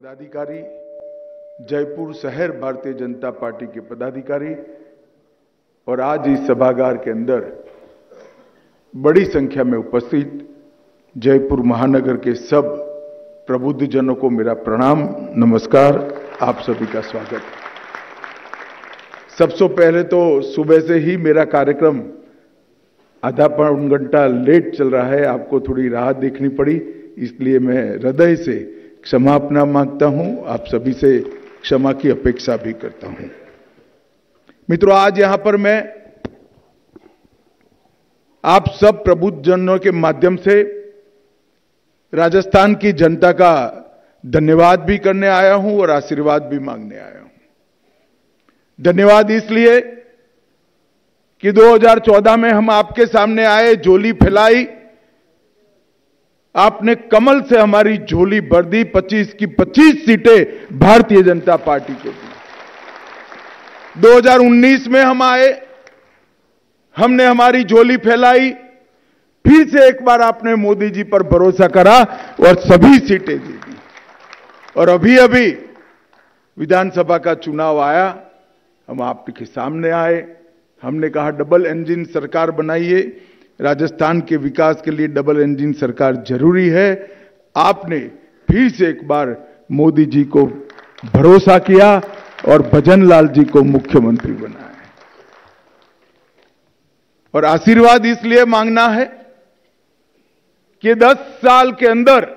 पदाधिकारी, जयपुर शहर भारतीय जनता पार्टी के पदाधिकारी और आज इस सभागार के अंदर बड़ी संख्या में उपस्थित जयपुर महानगर के सब प्रबुद्ध जनों को मेरा प्रणाम, नमस्कार। आप सभी का स्वागत। सबसे पहले तो सुबह से ही मेरा कार्यक्रम आधा पौन घंटा लेट चल रहा है, आपको थोड़ी राहत देखनी पड़ी, इसलिए मैं हृदय से क्षमापना मांगता हूं। आप सभी से क्षमा की अपेक्षा भी करता हूं। मित्रों, आज यहां पर मैं आप सब प्रबुद्ध जनों के माध्यम से राजस्थान की जनता का धन्यवाद भी करने आया हूं और आशीर्वाद भी मांगने आया हूं। धन्यवाद इसलिए कि 2014 में हम आपके सामने आए, झोली फैलाई, आपने कमल से हमारी झोली भर दी, 25 की 25 सीटें भारतीय जनता पार्टी को दी। 2019 में हम आए, हमने हमारी झोली फैलाई, फिर से एक बार आपने मोदी जी पर भरोसा करा और सभी सीटें दे दी। और अभी अभी विधानसभा का चुनाव आया, हम आपके सामने आए, हमने कहा डबल इंजन सरकार बनाइए, राजस्थान के विकास के लिए डबल इंजन सरकार जरूरी है। आपने फिर से एक बार मोदी जी को भरोसा किया और भजनलाल जी को मुख्यमंत्री बनाया। और आशीर्वाद इसलिए मांगना है कि 10 साल के अंदर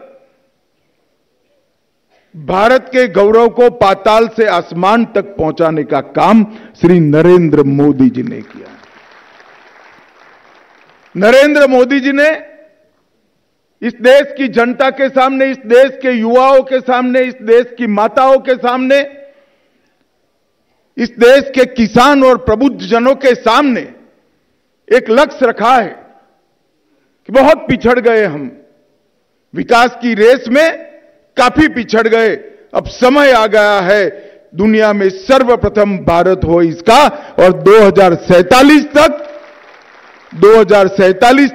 भारत के गौरव को पाताल से आसमान तक पहुंचाने का काम श्री नरेंद्र मोदी जी ने किया। नरेंद्र मोदी जी ने इस देश की जनता के सामने, इस देश के युवाओं के सामने, इस देश की माताओं के सामने, इस देश के किसान और प्रबुद्ध जनों के सामने एक लक्ष्य रखा है कि बहुत पिछड़ गए हम, विकास की रेस में काफी पिछड़ गए, अब समय आ गया है दुनिया में सर्वप्रथम भारत हो इसका, और 2047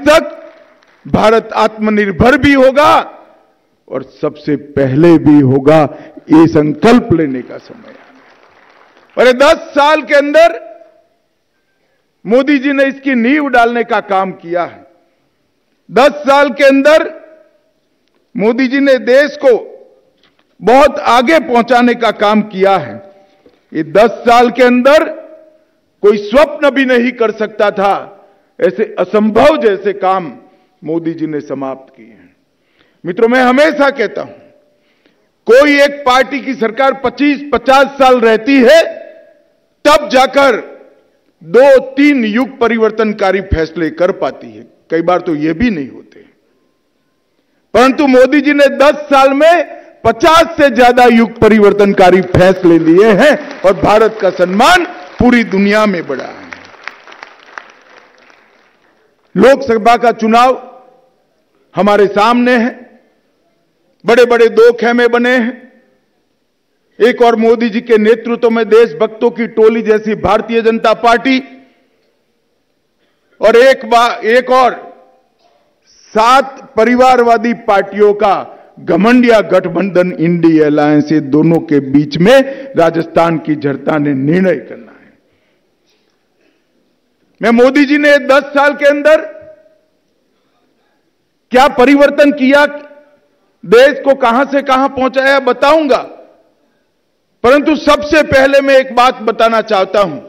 तक भारत आत्मनिर्भर भी होगा और सबसे पहले भी होगा। ये संकल्प लेने का समय है। और 10 साल के अंदर मोदी जी ने इसकी नींव डालने का काम किया है। 10 साल के अंदर मोदी जी ने देश को बहुत आगे पहुंचाने का काम किया है। ये 10 साल के अंदर कोई स्वप्न भी नहीं कर सकता था, ऐसे असंभव जैसे काम मोदी जी ने समाप्त किए हैं। मित्रों, मैं हमेशा कहता हूं, कोई एक पार्टी की सरकार 25-50 साल रहती है, तब जाकर 2-3 युग परिवर्तनकारी फैसले कर पाती है, कई बार तो यह भी नहीं होते। परंतु मोदी जी ने 10 साल में 50 से ज्यादा युग परिवर्तनकारी फैसले लिए हैं और भारत का सम्मान पूरी दुनिया में बढ़ा है। लोकसभा का चुनाव हमारे सामने है, बड़े बड़े 2 खेमे बने हैं। एक और मोदी जी के नेतृत्व में देशभक्तों की टोली जैसी भारतीय जनता पार्टी, और एक और 7 परिवारवादी पार्टियों का घमंडिया गठबंधन इंडिया अलायंस, ये दोनों के बीच में राजस्थान की जनता ने निर्णय करना है। मैं मोदी जी ने 10 साल के अंदर क्या परिवर्तन किया, देश को कहां से कहां पहुंचाया, बताऊंगा। परंतु सबसे पहले मैं एक बात बताना चाहता हूं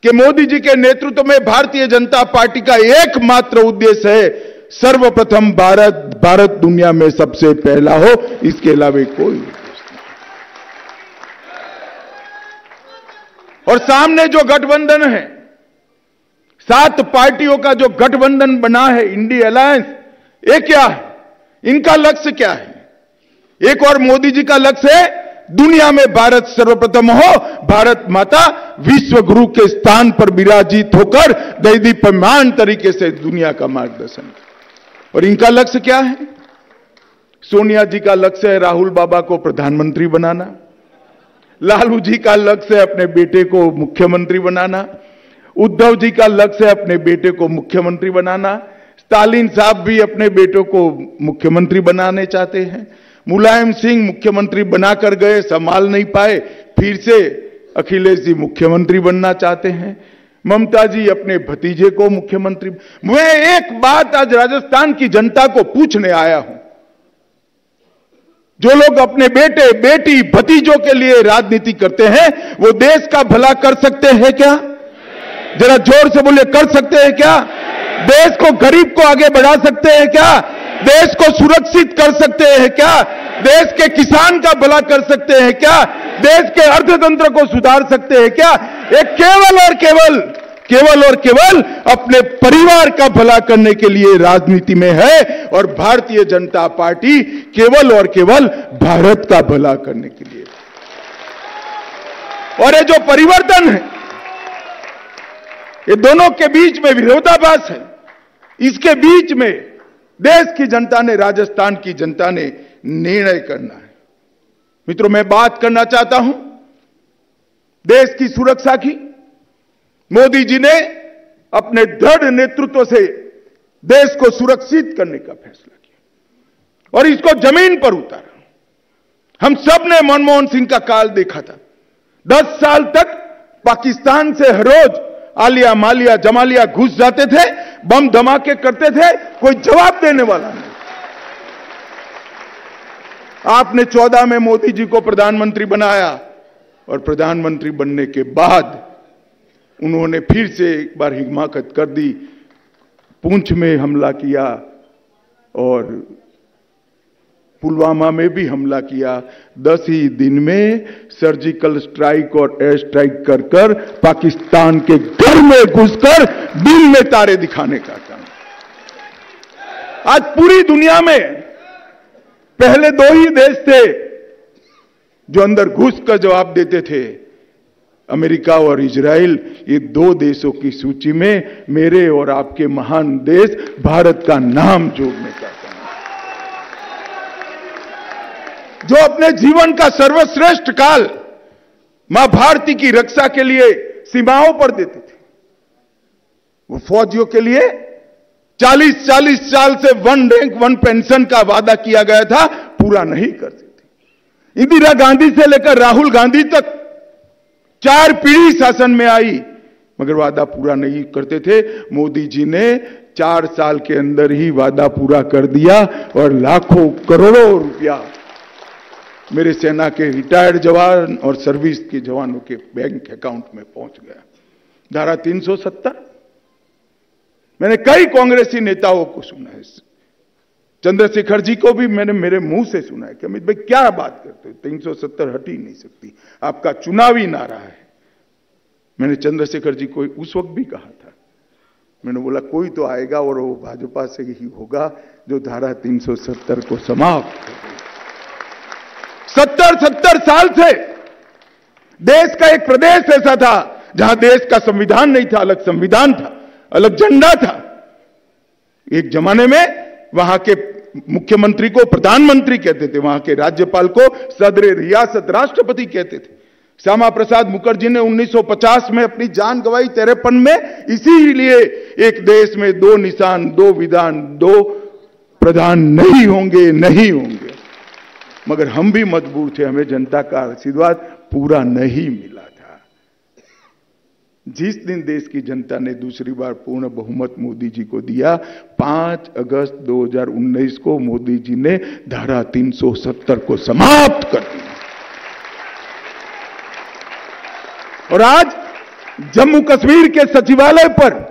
कि मोदी जी के नेतृत्व में भारतीय जनता पार्टी का एकमात्र उद्देश्य है, सर्वप्रथम भारत दुनिया में सबसे पहला हो, इसके अलावा कोई उद्देश्य नहीं। और सामने जो गठबंधन है, 7 पार्टियों का जो गठबंधन बना है इंडिया अलायंस, ये क्या है, इनका लक्ष्य क्या है? एक और मोदी जी का लक्ष्य है दुनिया में भारत सर्वप्रथम हो, भारत माता विश्व गुरु के स्थान पर विराजित होकर दैदीप्यमान तरीके से दुनिया का मार्गदर्शन। और इनका लक्ष्य क्या है? सोनिया जी का लक्ष्य है राहुल बाबा को प्रधानमंत्री बनाना, लालू जी का लक्ष्य है अपने बेटे को मुख्यमंत्री बनाना, उद्धव जी का लक्ष्य है अपने बेटे को मुख्यमंत्री बनाना, स्टालिन साहब भी अपने बेटों को मुख्यमंत्री बनाने चाहते हैं, मुलायम सिंह मुख्यमंत्री बनाकर गए, संभाल नहीं पाए, फिर से अखिलेश जी मुख्यमंत्री बनना चाहते हैं। ममता जी अपने भतीजे को मुख्यमंत्री। मैं एक बात आज राजस्थान की जनता को पूछने आया हूं, जो लोग अपने बेटे बेटी भतीजों के लिए राजनीति करते हैं वो देश का भला कर सकते हैं क्या? जरा जोर से बोलिए, कर सकते हैं क्या? देश को, गरीब को आगे बढ़ा सकते हैं क्या? देश को सुरक्षित कर सकते हैं क्या? देश के किसान का भला कर सकते हैं क्या? देश के अर्थतंत्र को सुधार सकते हैं क्या? एक केवल और केवल अपने परिवार का भला करने के लिए राजनीति में है, और भारतीय जनता पार्टी केवल और केवल भारत का भला करने के लिए। और ये जो परिवर्तन है, ये दोनों के बीच में विरोधाभास है। इसके बीच में देश की जनता ने, राजस्थान की जनता ने निर्णय करना है। मित्रों, मैं बात करना चाहता हूं देश की सुरक्षा की। मोदी जी ने अपने दृढ़ नेतृत्व से देश को सुरक्षित करने का फैसला किया और इसको जमीन पर उतारा। हम सब ने मनमोहन सिंह का काल देखा था। 10 साल तक पाकिस्तान से हर रोज आलिया मालिया जमालिया घुस जाते थे, बम धमाके करते थे, कोई जवाब देने वाला नहीं। आपने 14 में मोदी जी को प्रधानमंत्री बनाया और प्रधानमंत्री बनने के बाद उन्होंने फिर से एक बार हिमाकत कर दी, पुंछ में हमला किया और पुलवामा में भी हमला किया। 10 ही दिन में सर्जिकल स्ट्राइक और एयर स्ट्राइक कर कर पाकिस्तान के घर में घुसकर दिन में तारे दिखाने का काम। आज पूरी दुनिया में पहले 2 ही देश थे जो अंदर घुसकर जवाब देते थे, अमेरिका और इजराइल। ये 2 देशों की सूची में मेरे और आपके महान देश भारत का नाम जोड़ने का काम, जो अपने जीवन का सर्वश्रेष्ठ काल मां भारती की रक्षा के लिए सीमाओं पर देते थे। वो फौजियों के लिए 40-40 साल से 1 रैंक 1 पेंशन का वादा किया गया था, पूरा नहीं करते थे। इंदिरा गांधी से लेकर राहुल गांधी तक 4 पीढ़ी शासन में आई, मगर वादा पूरा नहीं करते थे। मोदी जी ने 4 साल के अंदर ही वादा पूरा कर दिया और लाखों करोड़ों रुपया मेरे सेना के रिटायर्ड जवान और सर्विस के जवानों के बैंक अकाउंट में पहुंच गया। धारा 370, मैंने कई कांग्रेसी नेताओं को सुना है, चंद्रशेखर जी को भी मैंने मेरे मुंह से सुना है कि अमित भाई क्या बात करते हो, 370 हट ही नहीं सकती, आपका चुनावी नारा है। मैंने चंद्रशेखर जी को उस वक्त भी कहा था, मैंने बोला कोई तो आएगा और वो भाजपा से ही होगा जो धारा 370 को समाप्त कर देगा। 70 साल से देश का एक प्रदेश ऐसा था जहां देश का संविधान नहीं था, अलग संविधान था, अलग झंडा था। एक जमाने में वहां के मुख्यमंत्री को प्रधानमंत्री कहते थे, वहां के राज्यपाल को सदर रियासत राष्ट्रपति कहते थे। श्यामा प्रसाद मुखर्जी ने 1950 में अपनी जान गंवाई 53 में, इसीलिए एक देश में 2 निशान, 2 विधान, 2 प्रधान नहीं होंगे। मगर हम भी मजबूर थे, हमें जनता का आशीर्वाद पूरा नहीं मिला था। जिस दिन देश की जनता ने दूसरी बार पूर्ण बहुमत मोदी जी को दिया, 5 अगस्त 2019 को मोदी जी ने धारा 370 को समाप्त कर दिया। और आज जम्मू कश्मीर के सचिवालय पर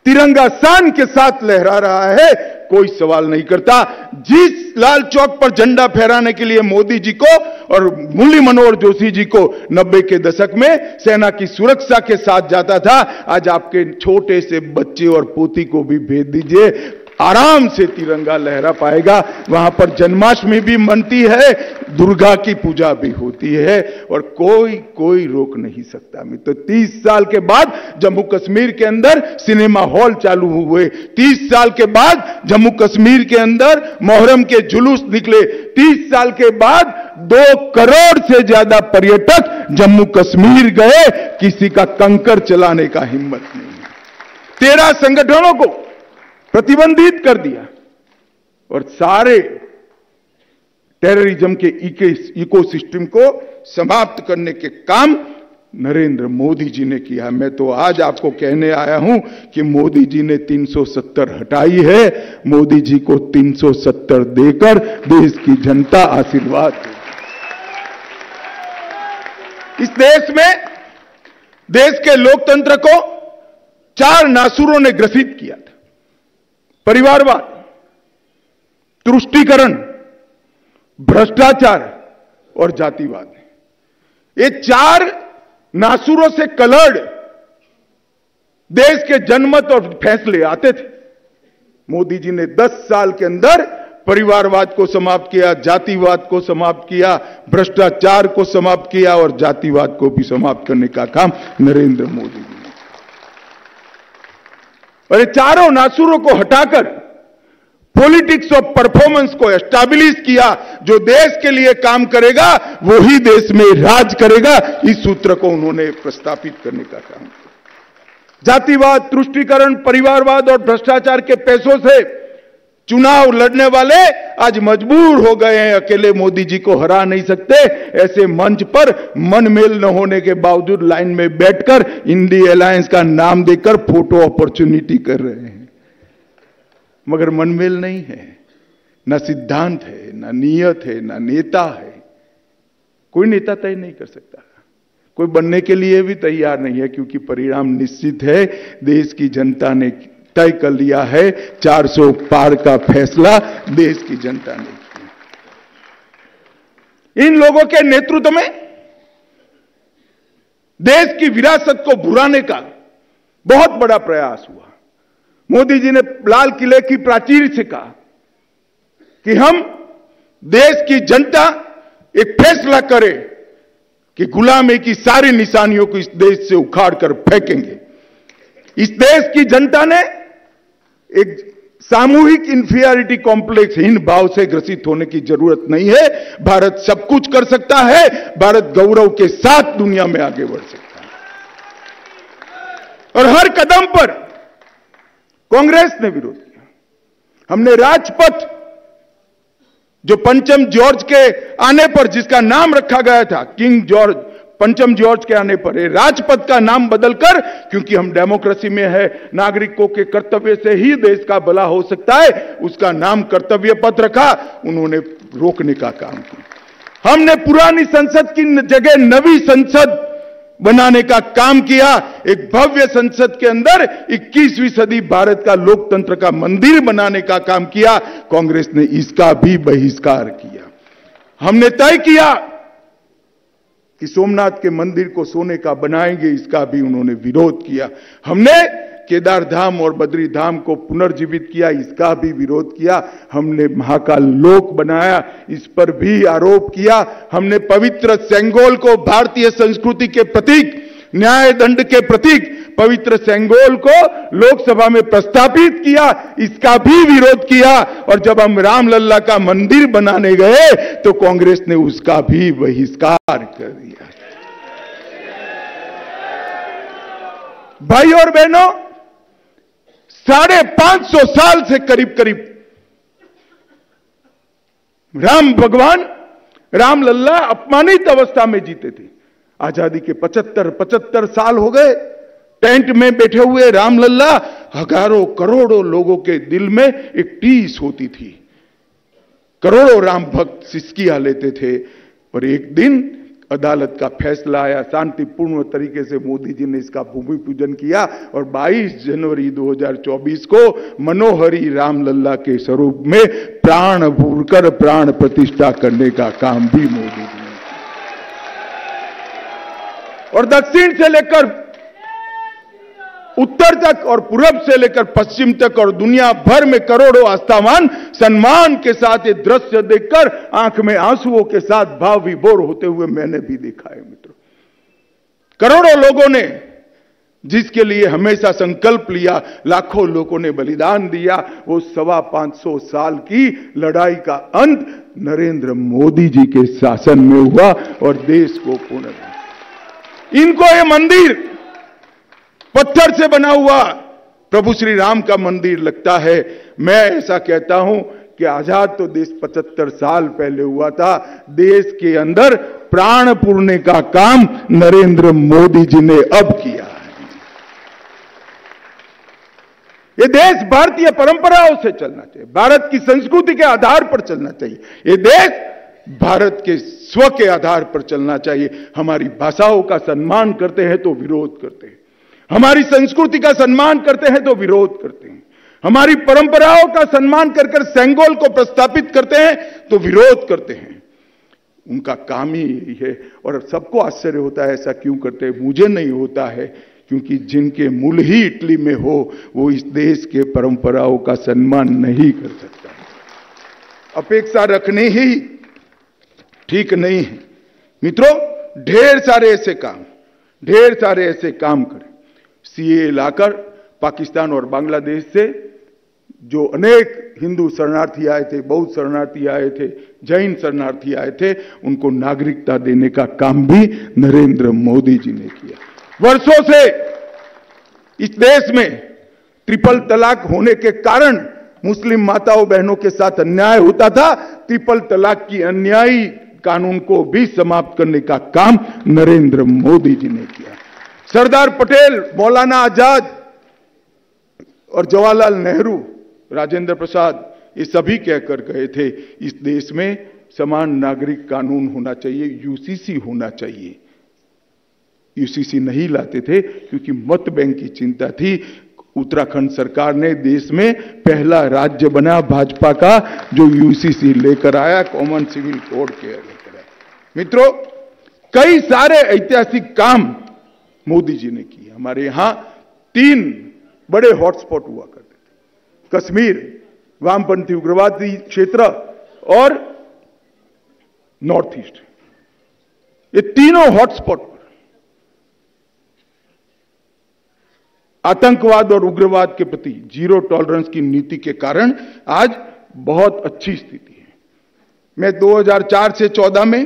तिरंगा शान के साथ लहरा रहा है, कोई सवाल नहीं करता। जिस लाल चौक पर झंडा फहराने के लिए मोदी जी को और मुरली मनोहर जोशी जी को 90 के दशक में सेना की सुरक्षा के साथ जाता था, आज आपके छोटे से बच्चे और पोती को भी भेज दीजिए, आराम से तिरंगा लहरा पाएगा। वहां पर जन्माष्टमी भी मनती है, दुर्गा की पूजा भी होती है और कोई रोक नहीं सकता। तो 30 साल के बाद जम्मू कश्मीर के अंदर सिनेमा हॉल चालू हुए, 30 साल के बाद जम्मू कश्मीर के अंदर मोहर्रम के जुलूस निकले, 30 साल के बाद 2 करोड़ से ज्यादा पर्यटक जम्मू कश्मीर गए, किसी का कंकर चलाने का हिम्मत नहीं। 13 संगठनों को प्रतिबंधित कर दिया और सारे टेररिज्म के इकोसिस्टम को समाप्त करने के काम नरेंद्र मोदी जी ने किया। मैं तो आज आपको कहने आया हूं कि मोदी जी ने 370 हटाई है। मोदी जी को 370 देकर देश की जनता आशीर्वाद दे। इस देश में देश के लोकतंत्र को 4 नासुरों ने ग्रसित किया था। परिवारवाद, तुष्टीकरण, भ्रष्टाचार और जातिवाद। ये 4 नासुरों से कलर्ड देश के जनमत और फैसले आते थे। मोदी जी ने 10 साल के अंदर परिवारवाद को समाप्त किया, जातिवाद को समाप्त किया, भ्रष्टाचार को समाप्त किया और जातिवाद को भी समाप्त करने का काम नरेंद्र मोदी जी ने। और ये चारों नासुरों को हटाकर पॉलिटिक्स ऑफ परफॉर्मेंस को एस्टैब्लिश किया। जो देश के लिए काम करेगा वो ही देश में राज करेगा। इस सूत्र को उन्होंने प्रस्तापित करने का काम किया। जातिवाद, तुष्टीकरण, परिवारवाद और भ्रष्टाचार के पैसों से चुनाव लड़ने वाले आज मजबूर हो गए हैं। अकेले मोदी जी को हरा नहीं सकते। ऐसे मंच पर मनमेल न होने के बावजूद लाइन में बैठकर इंडी अलायंस का नाम देकर फोटो अपॉर्चुनिटी कर रहे हैं। मगर मनमेल नहीं है, ना सिद्धांत है, ना नियत है, ना नेता है। कोई नेता तय नहीं कर सकता, कोई बनने के लिए भी तैयार नहीं है, क्योंकि परिणाम निश्चित है। देश की जनता ने तय कर लिया है। 400 पार का फैसला देश की जनता ने किया। इन लोगों के नेतृत्व में देश की विरासत को भुलाने का बहुत बड़ा प्रयास हुआ। मोदी जी ने लाल किले की प्राचीर से कहा कि हम देश की जनता एक फैसला करे कि गुलामी की सारी निशानियों को इस देश से उखाड़ कर फेंकेंगे। इस देश की जनता ने एक सामूहिक इंफीरियरिटी कॉम्प्लेक्स, हीन भाव से ग्रसित होने की जरूरत नहीं है। भारत सब कुछ कर सकता है। भारत गौरव के साथ दुनिया में आगे बढ़ सकता है। और हर कदम पर कांग्रेस ने विरोध किया। हमने राजपथ, जो पंचम जॉर्ज के आने पर जिसका नाम रखा गया था, किंग जॉर्ज, पंचम जॉर्ज के आने पर राजपथ का नाम बदलकर, क्योंकि हम डेमोक्रेसी में है, नागरिकों के कर्तव्य से ही देश का भला हो सकता है, उसका नाम कर्तव्य पथ रखा। उन्होंने रोकने का काम किया। हमने पुरानी संसद की जगह नवी संसद बनाने का काम किया। एक भव्य संसद के अंदर 21वीं सदी भारत का लोकतंत्र का मंदिर बनाने का काम किया। कांग्रेस ने इसका भी बहिष्कार किया। हमने तय किया कि सोमनाथ के मंदिर को सोने का बनाएंगे, इसका भी उन्होंने विरोध किया। हमने केदार धाम और बद्री धाम को पुनर्जीवित किया, इसका भी विरोध किया। हमने महाकाल लोक बनाया, इस पर भी आरोप किया। हमने पवित्र सेंगोल को भारतीय संस्कृति के प्रतीक, न्याय दंड के प्रतीक पवित्र सेंगोल को लोकसभा में प्रस्तापित किया, इसका भी विरोध किया। और जब हम रामलल्ला का मंदिर बनाने गए तो कांग्रेस ने उसका भी बहिष्कार कर दिया। भाई और बहनों, 550 साल से करीब करीब राम भगवान रामलल्ला अपमानित अवस्था में जीते थे। आजादी के 75 साल हो गए। टेंट में बैठे हुए रामलल्ला हजारों करोड़ों लोगों के दिल में एक टीस होती थी। करोड़ों राम भक्त सिसकियां लेते थे। और एक दिन अदालत का फैसला आया, शांतिपूर्ण तरीके से मोदी जी ने इसका भूमि पूजन किया और 22 जनवरी 2024 को मनोहरी रामलल्ला के स्वरूप में प्राण भूलकर प्राण प्रतिष्ठा करने का काम भी मोदी जी ने। और दक्षिण से लेकर उत्तर तक और पूरब से लेकर पश्चिम तक और दुनिया भर में करोड़ों आस्थावान सम्मान के साथ ये दृश्य देखकर आंख में आंसुओं के साथ भाव विभोर होते हुए मैंने भी देखा है। मित्रों, करोड़ों लोगों ने जिसके लिए हमेशा संकल्प लिया, लाखों लोगों ने बलिदान दिया, वो 525 साल की लड़ाई का अंत नरेंद्र मोदी जी के शासन में हुआ और देश को पुनः। इनको ये मंदिर पत्थर से बना हुआ प्रभु श्री राम का मंदिर लगता है। मैं ऐसा कहता हूं कि आजाद तो देश 75 साल पहले हुआ था। देश के अंदर प्राण पुरने का काम नरेंद्र मोदी जी ने अब किया है। ये देश भारतीय परंपराओं से चलना चाहिए, भारत की संस्कृति के आधार पर चलना चाहिए। ये देश भारत के स्व के आधार पर चलना चाहिए। हमारी भाषाओं का सम्मान करते हैं तो विरोध करते हैं, हमारी संस्कृति का सम्मान करते हैं तो विरोध करते हैं, हमारी परंपराओं का सम्मान कर कर सेंगोल को प्रस्तापित करते हैं तो विरोध करते हैं। उनका काम ही यही है। और सबको आश्चर्य होता है ऐसा क्यों करते हैं। मुझे नहीं होता है, क्योंकि जिनके मूल ही इटली में हो वो इस देश के परंपराओं का सम्मान नहीं कर सकता। अपेक्षा रखनी ही ठीक नहीं है। मित्रों, ढेर सारे ऐसे काम करें। सीए लाकर पाकिस्तान और बांग्लादेश से जो अनेक हिंदू शरणार्थी आए थे, बौद्ध शरणार्थी आए थे, जैन शरणार्थी आए थे, उनको नागरिकता देने का काम भी नरेंद्र मोदी जी ने किया। वर्षों से इस देश में ट्रिपल तलाक होने के कारण मुस्लिम माताओं बहनों के साथ अन्याय होता था। ट्रिपल तलाक की अन्यायी कानून को भी समाप्त करने का काम नरेंद्र मोदी जी ने किया। सरदार पटेल, मौलाना आजाद और जवाहरलाल नेहरू, राजेंद्र प्रसाद, ये सभी कहकर गए थे इस देश में समान नागरिक कानून होना चाहिए, यूसीसी होना चाहिए। यूसीसी नहीं लाते थे क्योंकि मत बैंक की चिंता थी। उत्तराखंड सरकार ने देश में पहला राज्य बना भाजपा का जो यूसीसी लेकर आया, कॉमन सिविल कोड के लेकर आया। मित्रों, कई सारे ऐतिहासिक काम मोदी जी ने किए। हमारे यहां 3 बड़े हॉटस्पॉट हुआ करते थे, कश्मीर, वामपंथी उग्रवादी क्षेत्र और नॉर्थ ईस्ट। ये तीनों हॉटस्पॉट आतंकवाद और उग्रवाद के प्रति जीरो टॉलरेंस की नीति के कारण आज बहुत अच्छी स्थिति है। मैं 2004 से 14 में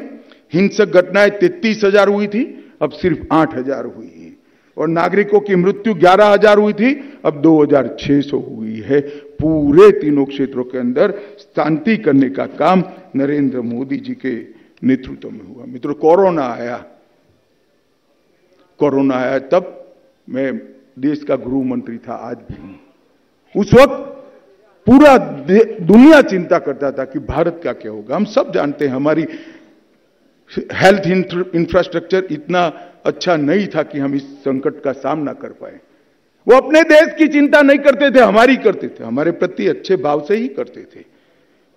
हिंसक घटनाएं 33,000 हुई थी, अब सिर्फ 8,000 हुई है। और नागरिकों की मृत्यु 11,000 हुई थी, अब 2,600 हुई है। पूरे तीनों क्षेत्रों के अंदर शांति करने का काम नरेंद्र मोदी जी के नेतृत्व में हुआ। मित्रों, कोरोना आया तब मैं देश का गृह मंत्री था, आज भी हूं। उस वक्त पूरा दुनिया चिंता करता था कि भारत का क्या होगा। हम सब जानते हैं हमारी हेल्थ इंफ्रास्ट्रक्चर इतना अच्छा नहीं था कि हम इस संकट का सामना कर पाए। वो अपने देश की चिंता नहीं करते थे, हमारी करते थे, हमारे प्रति अच्छे भाव से ही करते थे।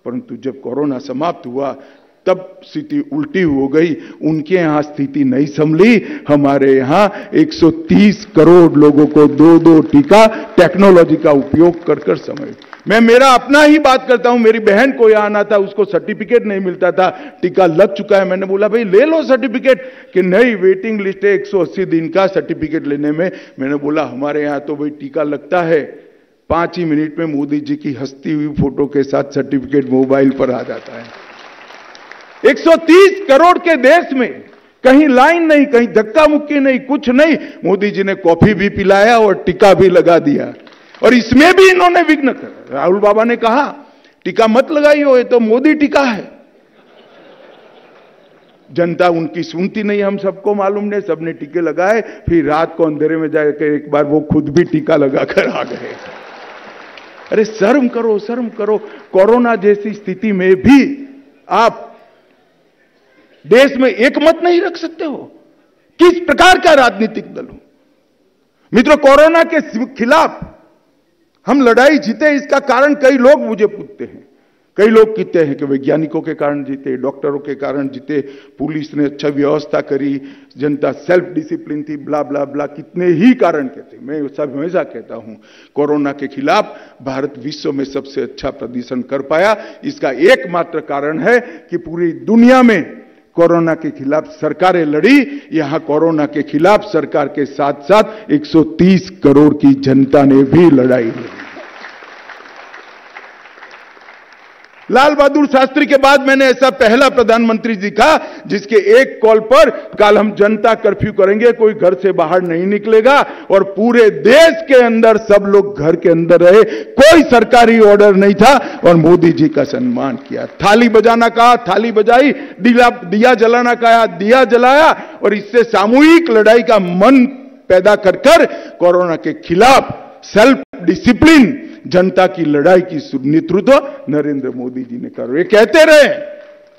परंतु जब कोरोना समाप्त हुआ तब स्थिति उल्टी हो गई। उनके यहां स्थिति नहीं संभली, हमारे यहां 130 करोड़ लोगों को 2-2 टीका टेक्नोलॉजी का उपयोग कर कर समय। मैं मेरा अपना ही बात करता हूं। मेरी बहन को यहां आना था, उसको सर्टिफिकेट नहीं मिलता था, टीका लग चुका है। मैंने बोला भाई ले लो सर्टिफिकेट, कि नहीं वेटिंग लिस्ट है 180 दिन का सर्टिफिकेट लेने में। मैंने बोला हमारे यहां तो भाई टीका लगता है 5 ही मिनट में मोदी जी की हंसती हुई फोटो के साथ सर्टिफिकेट मोबाइल पर आ जाता है। 130 करोड़ के देश में कहीं लाइन नहीं, कहीं धक्का मुक्की नहीं, कुछ नहीं। मोदी जी ने कॉफी भी पिलाया और टीका भी लगा दिया, और इसमें भी इन्होंने विघ्न कर। राहुल बाबा ने कहा टीका मत लगाइए, ये तो मोदी टीका है। जनता उनकी सुनती नहीं, हम सबको मालूम नहीं, सबने टीके लगाए। फिर रात को अंधेरे में जाकर एक बार वो खुद भी टीका लगाकर आ गए। अरे शर्म करो, शर्म करो। कोरोना जैसी स्थिति में भी आप देश में एक मत नहीं रख सकते हो। किस प्रकार का राजनीतिक दल हो। मित्रों, कोरोना के खिलाफ हम लड़ाई जीते, इसका कारण कई लोग मुझे पूछते हैं। कई लोग कहते हैं कि वैज्ञानिकों के कारण जीते, डॉक्टरों के कारण जीते, पुलिस ने अच्छा व्यवस्था करी, जनता सेल्फ डिसिप्लिन थी, ब्ला ब्ला ब्ला, कितने ही कारण कहते हैं। मैं सब हमेशा कहता हूं कोरोना के खिलाफ भारत विश्व में सबसे अच्छा प्रदर्शन कर पाया। इसका एकमात्र कारण है कि पूरी दुनिया में कोरोना के खिलाफ सरकारें लड़ी, यहां कोरोना के खिलाफ सरकार के साथ साथ 130 करोड़ की जनता ने भी लड़ाई लड़ी। लाल बहादुर शास्त्री के बाद मैंने ऐसा पहला प्रधानमंत्री देखा जिसके एक कॉल पर कल हम जनता कर्फ्यू करेंगे, कोई घर से बाहर नहीं निकलेगा और पूरे देश के अंदर सब लोग घर के अंदर रहे, कोई सरकारी ऑर्डर नहीं था और मोदी जी का सम्मान किया। थाली बजाना कहा, थाली बजाई, दिया जलाना कहा, दिया जलाया और इससे सामूहिक लड़ाई का मन पैदा कर कोरोना के खिलाफ सेल्फ डिसिप्लिन जनता की लड़ाई की नेतृत्व नरेंद्र मोदी जी ने करा। ये कहते रहे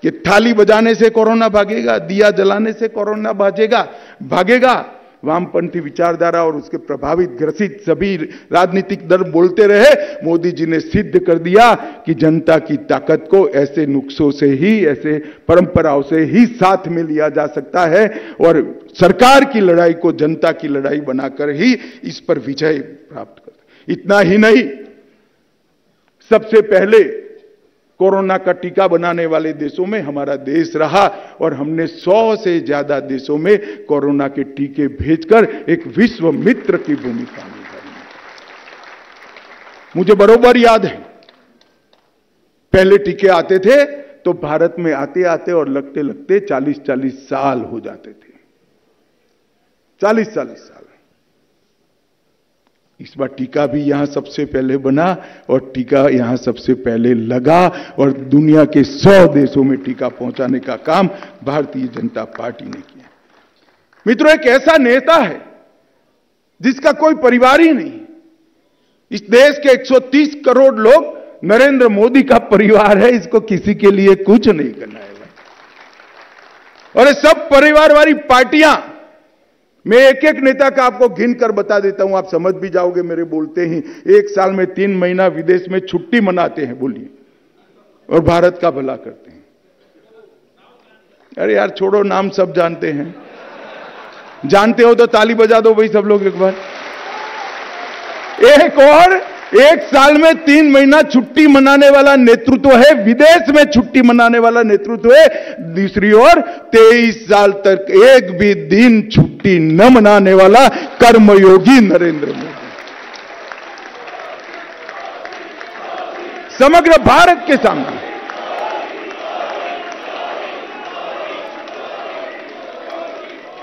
कि थाली बजाने से कोरोना भागेगा, दिया जलाने से कोरोना भागेगा। वामपंथी विचारधारा और उसके प्रभावित ग्रसित सभी राजनीतिक दल बोलते रहे। मोदी जी ने सिद्ध कर दिया कि जनता की ताकत को ऐसे नुस्खों से ही, ऐसे परंपराओं से ही साथ में लिया जा सकता है और सरकार की लड़ाई को जनता की लड़ाई बनाकर ही इस पर विजय प्राप्त कर। इतना ही नहीं, सबसे पहले कोरोना का टीका बनाने वाले देशों में हमारा देश रहा और हमने 100 से ज्यादा देशों में कोरोना के टीके भेजकर एक विश्व मित्र की भूमिका निभाई। मुझे बरोबर याद है, पहले टीके आते थे तो भारत में आते आते और लगते लगते 40-40 साल हो जाते थे, 40-40 साल। इस बार टीका भी यहां सबसे पहले बना और टीका यहां सबसे पहले लगा और दुनिया के 100 देशों में टीका पहुंचाने का काम भारतीय जनता पार्टी ने किया। मित्रों, एक ऐसा नेता है जिसका कोई परिवार ही नहीं। इस देश के 130 करोड़ लोग नरेंद्र मोदी का परिवार है, इसको किसी के लिए कुछ नहीं करना है। और ये सब परिवार वाली पार्टियां, मैं एक एक नेता का आपको गिन कर बता देता हूं, आप समझ भी जाओगे मेरे बोलते ही। एक साल में 3 महीना विदेश में छुट्टी मनाते हैं, बोलिए, और भारत का भला करते हैं। अरे यार छोड़ो, नाम सब जानते हैं, जानते हो तो ताली बजा दो भाई सब लोग एक बार। एक और, एक साल में 3 महीना छुट्टी मनाने वाला नेतृत्व है, विदेश में छुट्टी मनाने वाला नेतृत्व है। दूसरी ओर 23 साल तक एक भी दिन छुट्टी न मनाने वाला कर्मयोगी नरेंद्र मोदी। समग्र भारत के सामने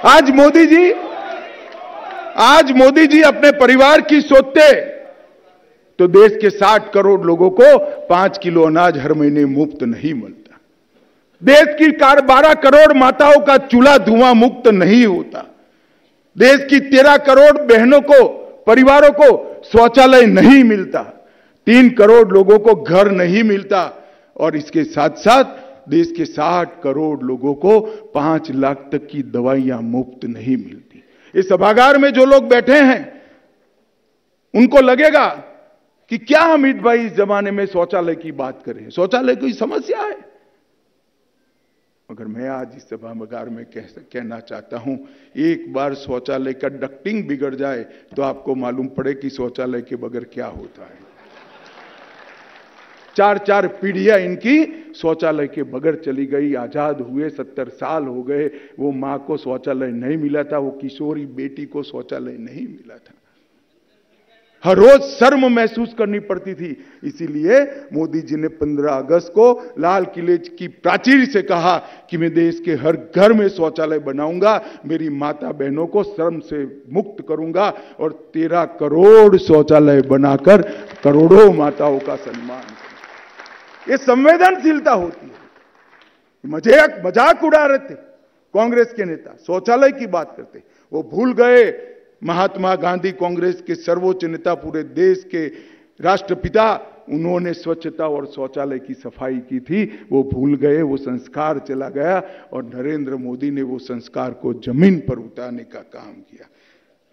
आज मोदी जी अपने परिवार की सोचते तो देश के 60 करोड़ लोगों को 5 किलो अनाज हर महीने मुफ्त नहीं मिलता। देश की 12 करोड़ माताओं का चूल्हा धुआं मुक्त नहीं होता। देश की 13 करोड़ बहनों को, परिवारों को शौचालय नहीं मिलता। 3 करोड़ लोगों को घर नहीं मिलता और इसके साथ साथ देश के 60 करोड़ लोगों को 5 लाख तक की दवाइयां मुफ्त नहीं मिलती। इस सभागार में जो लोग बैठे हैं उनको लगेगा कि क्या अमित भाई इस जमाने में शौचालय की बात करें, शौचालय कोई समस्या है। मगर मैं आज इस सभागार में कहना चाहता हूं, एक बार शौचालय का डक्टिंग बिगड़ जाए तो आपको मालूम पड़े कि शौचालय के बगैर क्या होता है। 4-4 पीढ़ियां इनकी शौचालय के बगैर चली गई। आजाद हुए 70 साल हो गए, वो मां को शौचालय नहीं मिला था, वो किशोरी बेटी को शौचालय नहीं मिला था। हर रोज शर्म महसूस करनी पड़ती थी। इसीलिए मोदी जी ने 15 अगस्त को लाल किले की प्राचीर से कहा कि मैं देश के हर घर में शौचालय बनाऊंगा, मेरी माता बहनों को शर्म से मुक्त करूंगा और 13 करोड़ शौचालय बनाकर करोड़ों माताओं का सम्मान करूंगा। ये संवेदनशीलता होती है। मजाक उड़ा रहे थे कांग्रेस के नेता, शौचालय की बात करते, वो भूल गए महात्मा गांधी कांग्रेस के सर्वोच्च नेता, पूरे देश के राष्ट्रपिता, उन्होंने स्वच्छता और शौचालय की सफाई की थी। वो भूल गए, वो संस्कार चला गया और नरेंद्र मोदी ने वो संस्कार को जमीन पर उतारने का काम किया।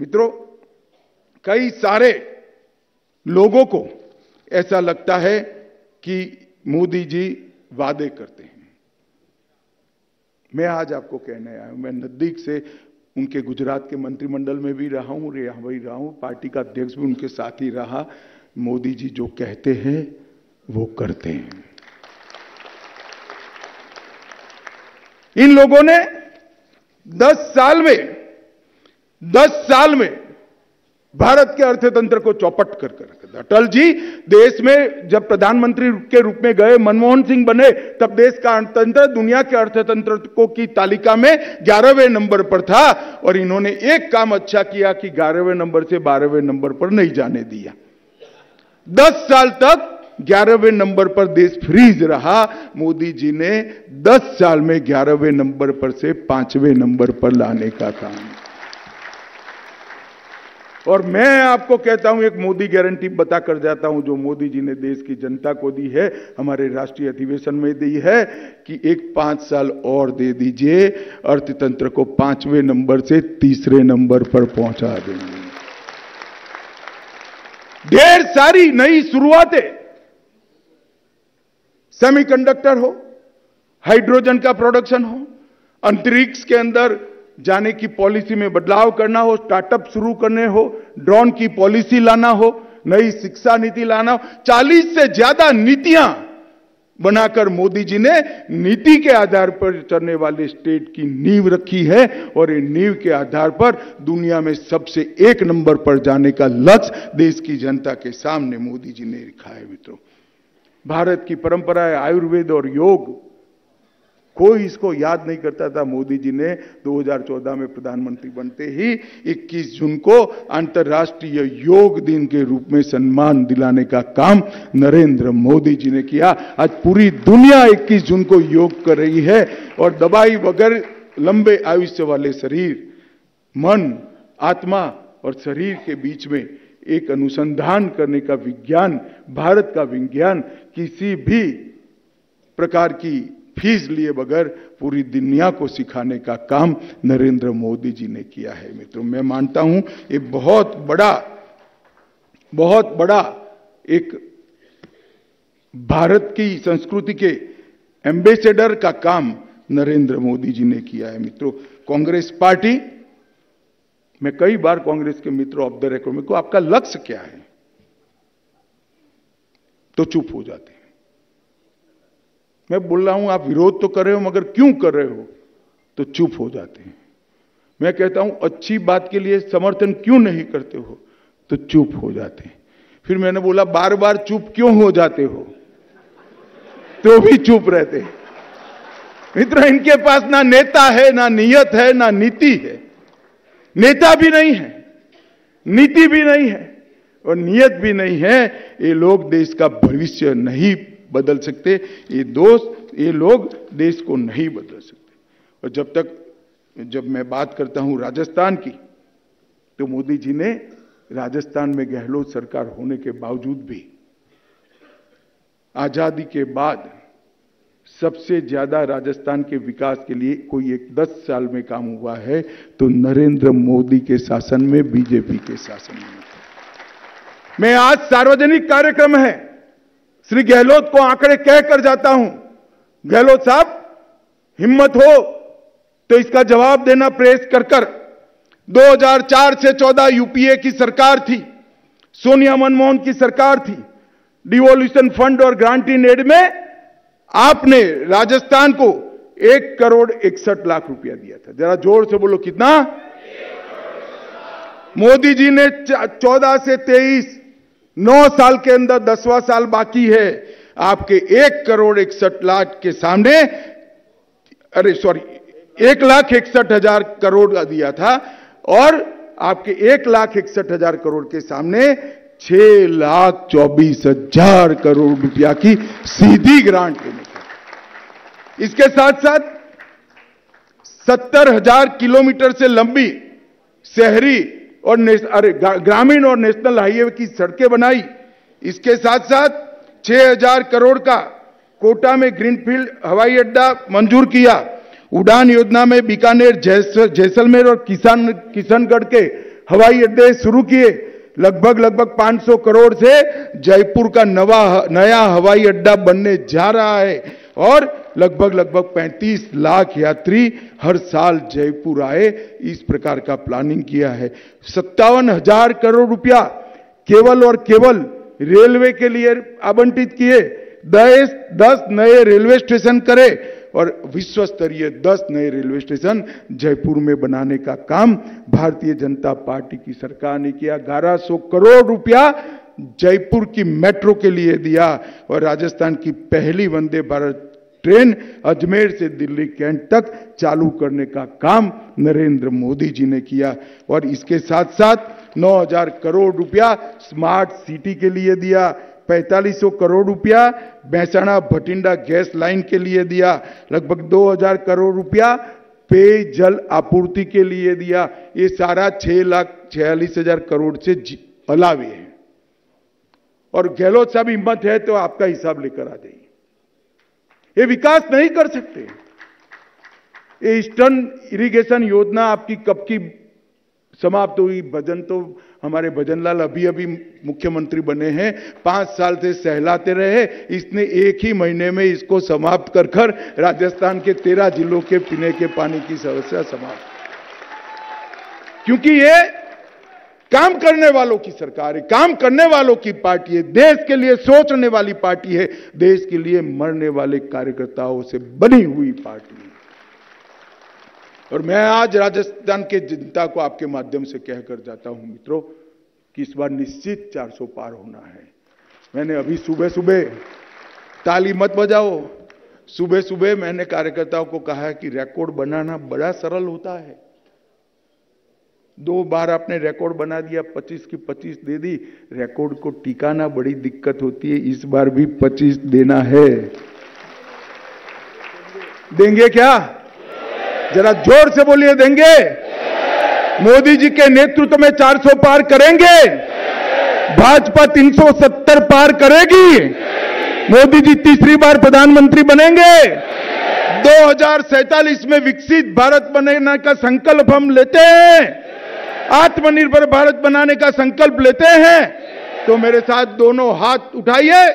मित्रों, कई सारे लोगों को ऐसा लगता है कि मोदी जी वादे करते हैं। मैं आज आपको कहने आया हूं, मैं नजदीक से उनके गुजरात के मंत्रिमंडल में भी रहा हूं, रहा हूं, पार्टी का अध्यक्ष भी उनके साथ ही रहा। मोदी जी जो कहते हैं वो करते हैं। इन लोगों ने 10 साल में भारत के अर्थतंत्र को चौपट कर रखा था। अटल जी देश में जब प्रधानमंत्री के रूप में गए, मनमोहन सिंह बने, तब देश का अर्थतंत्र दुनिया के अर्थतंत्र की तालिका में 11वें नंबर पर था। और इन्होंने एक काम अच्छा किया कि 11वें नंबर से 12वें नंबर पर नहीं जाने दिया। 10 साल तक 11वें नंबर पर देश फ्रीज रहा। मोदी जी ने 10 साल में 11वें नंबर पर से 5वें नंबर पर लाने का काम। और मैं आपको कहता हूं, एक मोदी गारंटी बता कर जाता हूं जो मोदी जी ने देश की जनता को दी है, हमारे राष्ट्रीय अधिवेशन में दी है कि एक 5 साल और दे दीजिए, अर्थतंत्र को 5वें नंबर से 3रे नंबर पर पहुंचा देंगे। ढेर सारी नई शुरुआतें, सेमीकंडक्टर हो, हाइड्रोजन का प्रोडक्शन हो, अंतरिक्ष के अंदर जाने की पॉलिसी में बदलाव करना हो, स्टार्टअप शुरू करने हो, ड्रोन की पॉलिसी लाना हो, नई शिक्षा नीति लाना हो, 40 से ज्यादा नीतियां बनाकर मोदी जी ने नीति के आधार पर चलने वाले स्टेट की नींव रखी है। और इन नींव के आधार पर दुनिया में सबसे 1 नंबर पर जाने का लक्ष्य देश की जनता के सामने मोदी जी ने रखा है। मित्रों, भारत की परंपरा है आयुर्वेद और योग, कोई इसको याद नहीं करता था। मोदी जी ने 2014 में प्रधानमंत्री बनते ही 21 जून को अंतर्राष्ट्रीय योग दिन के रूप में सम्मान दिलाने का काम नरेंद्र मोदी जी ने किया। आज पूरी दुनिया 21 जून को योग कर रही है। और दवाई वगैरह लंबे आयुष्य वाले शरीर, मन, आत्मा और शरीर के बीच में एक अनुसंधान करने का विज्ञान, भारत का विज्ञान किसी भी प्रकार की फीस लिए बगैर पूरी दुनिया को सिखाने का काम नरेंद्र मोदी जी ने किया है। मित्रों, मैं मानता हूं ये बहुत बड़ा एक भारत की संस्कृति के एम्बेसडर का काम नरेंद्र मोदी जी ने किया है। मित्रों, कांग्रेस पार्टी, मैं कई बार कांग्रेस के मित्रों ऑफ द रिकॉर्ड में को आपका लक्ष्य क्या है तो चुप हो जाते हैं। मैं बोल रहा हूं आप विरोध तो कर रहे हो मगर क्यों कर रहे हो तो चुप हो जाते हैं। मैं कहता हूं अच्छी बात के लिए समर्थन क्यों नहीं करते हो तो चुप हो जाते हैं। फिर मैंने बोला बार बार चुप क्यों हो जाते हो तो भी चुप रहते हैं। मित्रों, इनके पास ना नेता है, ना नियत है, ना नीति है। नेता भी नहीं है, नीति भी नहीं है और नियत भी नहीं है। ये लोग देश का भविष्य नहीं बदल सकते। ये लोग देश को नहीं बदल सकते। और जब मैं बात करता हूं राजस्थान की, तो मोदी जी ने राजस्थान में गहलोत सरकार होने के बावजूद भी आजादी के बाद सबसे ज्यादा राजस्थान के विकास के लिए कोई एक 10 साल में काम हुआ है तो नरेंद्र मोदी के शासन में, बीजेपी के शासन में। मैं आज सार्वजनिक कार्यक्रम है, श्री गहलोत को आंकड़े कहकर जाता हूं। गहलोत साहब, हिम्मत हो तो इसका जवाब देना प्रेस कर 2004 से 14 यूपीए की सरकार थी, सोनिया मनमोहन की सरकार थी। डिवोल्यूशन फंड और ग्रांट इन एड में आपने राजस्थान को 1,61,00,000 रुपया दिया था। जरा जोर से बोलो कितना। मोदी जी ने 14 से 23, 9 साल के अंदर 10वां साल बाकी है, आपके 1,61,00,000 के सामने, 1,61,000 करोड़ दिया था और आपके 1,61,000 करोड़ के सामने 6,24,000 करोड़ रुपया की सीधी ग्रांट देने का। इसके साथ साथ 70,000 किलोमीटर से लंबी शहरी और ग्रामीण और नेशनल हाईवे की सड़कें बनाई। इसके साथ साथ 6,000 करोड़ का कोटा में ग्रीनफील्ड हवाई अड्डा मंजूर किया। उड़ान योजना में बीकानेर, जैसलमेर और किशनगढ़ के हवाई अड्डे शुरू किए। लगभग 500 करोड़ से जयपुर का नया हवाई अड्डा बनने जा रहा है और लगभग 35 लाख यात्री हर साल जयपुर आए, इस प्रकार का प्लानिंग किया है। 57,000 करोड़ रुपया केवल और केवल रेलवे के लिए आवंटित किए। 10 नए रेलवे स्टेशन करे और विश्व स्तरीय 10 नए रेलवे स्टेशन जयपुर में बनाने का काम भारतीय जनता पार्टी की सरकार ने किया। 1100 करोड़ रुपया जयपुर की मेट्रो के लिए दिया और राजस्थान की पहली वंदे भारत ट्रेन अजमेर से दिल्ली कैंट तक चालू करने का काम नरेंद्र मोदी जी ने किया। और इसके साथ साथ 9000 करोड़ रुपया स्मार्ट सिटी के लिए दिया, 4500 करोड़ रुपया महसाणा भटिंडा गैस लाइन के लिए दिया, लगभग 2000 करोड़ रुपया पेयजल आपूर्ति के लिए दिया। ये सारा 6,46,000 करोड़ से अलावे है। और गहलोत साहब हिम्मत है तो आपका हिसाब लेकर आ जाइए। ये विकास नहीं कर सकते। ये ईस्टर्न इरिगेशन योजना आपकी कब की समाप्त हुई? भजन तो हमारे भजनलाल अभी अभी मुख्यमंत्री बने हैं, 5 साल से सहलाते रहे। इसने एक ही महीने में इसको समाप्त कर राजस्थान के 13 जिलों के पीने के पानी की समस्या समाप्त, क्योंकि ये काम करने वालों की सरकार है, काम करने वालों की पार्टी है, देश के लिए सोचने वाली पार्टी है, देश के लिए मरने वाले कार्यकर्ताओं से बनी हुई पार्टी है। और मैं आज राजस्थान के जनता को आपके माध्यम से कहकर जाता हूं मित्रों कि इस बार निश्चित 400 पार होना है। मैंने अभी सुबह सुबह, ताली मत बजाओ, सुबह सुबह मैंने कार्यकर्ताओं को कहा कि रिकॉर्ड बनाना बड़ा सरल होता है। 2 बार आपने रिकॉर्ड बना दिया, 25 की 25 दे दी। रिकॉर्ड को टिकाना बड़ी दिक्कत होती है, इस बार भी 25 देना है। देंगे क्या? जरा जोर से बोलिए, देंगे? मोदी जी के नेतृत्व में 400 पार करेंगे। भाजपा 370 पार करेगी। मोदी जी तीसरी बार प्रधानमंत्री बनेंगे। 2047 में विकसित भारत बनाने का संकल्प हम लेते हैं, आत्मनिर्भर भारत बनाने का संकल्प लेते हैं। तो मेरे साथ दोनों हाथ उठाइए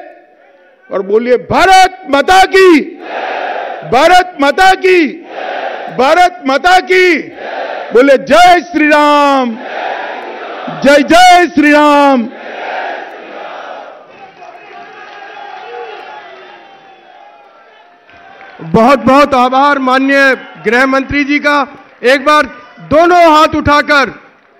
और बोलिए, भारत माता की, भारत माता की, भारत माता की। बोले जय श्री राम, जय जय श्री राम। बहुत बहुत आभार माननीय गृह मंत्री जी का। एक बार दोनों हाथ उठाकर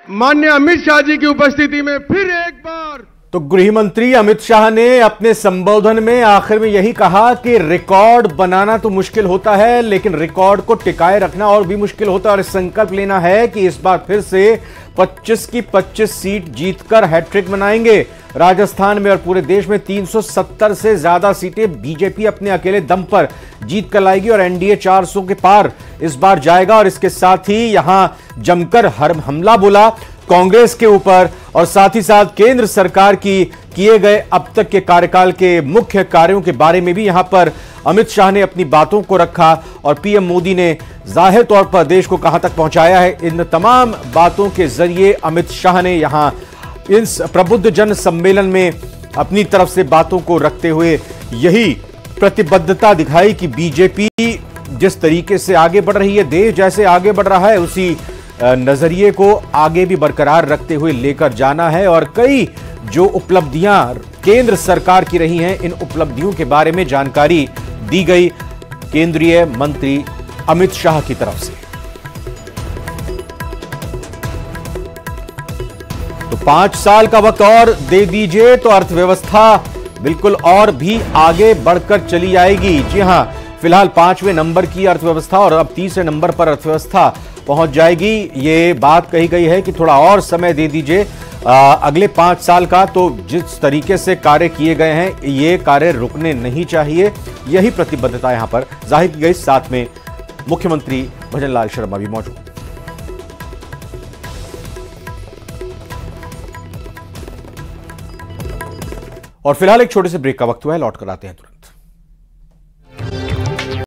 माननीय अमित शाह जी की उपस्थिति में फिर एक बार। तो गृह मंत्री अमित शाह ने अपने संबोधन में आखिर में यही कहा कि रिकॉर्ड बनाना तो मुश्किल होता है, लेकिन रिकॉर्ड को टिकाए रखना और भी मुश्किल होता है। और संकल्प लेना है कि इस बार फिर से 25 की 25 सीट जीतकर हैट्रिक बनाएंगे। राजस्थान में और पूरे देश में 370 से ज्यादा सीटें बीजेपी अपने अकेले दम पर जीत कर लाएगी और एनडीए 400 के पार इस बार जाएगा। और इसके साथ ही यहां जमकर हमला बोला कांग्रेस के ऊपर और साथ ही साथ केंद्र सरकार की किए गए अब तक के कार्यकाल के मुख्य कार्यों के बारे में भी यहां पर अमित शाह ने अपनी बातों को रखा। और पीएम मोदी ने जाहिर तौर पर देश को कहां तक पहुंचाया है, इन तमाम बातों के जरिए अमित शाह ने यहां इस प्रबुद्ध जन सम्मेलन में अपनी तरफ से बातों को रखते हुए यही प्रतिबद्धता दिखाई कि बीजेपी जिस तरीके से आगे बढ़ रही है, देश जैसे आगे बढ़ रहा है, उसी नजरिए को आगे भी बरकरार रखते हुए लेकर जाना है। और कई जो उपलब्धियां केंद्र सरकार की रही हैं, इन उपलब्धियों के बारे में जानकारी दी गई केंद्रीय मंत्री अमित शाह की तरफ से। तो 5 साल का वक्त और दे दीजिए तो अर्थव्यवस्था बिल्कुल और भी आगे बढ़कर चली आएगी। जी हां, फिलहाल 5वें नंबर की अर्थव्यवस्था और अब 30वें नंबर पर अर्थव्यवस्था पहुंच जाएगी। ये बात कही गई है कि थोड़ा और समय दे दीजिए अगले 5 साल का। तो जिस तरीके से कार्य किए गए हैं, ये कार्य रुकने नहीं चाहिए, यही प्रतिबद्धता यहां पर जाहिर की गई। साथ में मुख्यमंत्री भजनलाल शर्मा भी मौजूद। और फिलहाल एक छोटे से ब्रेक का वक्त हुआ है, लौट कर आते हैं तुरंत।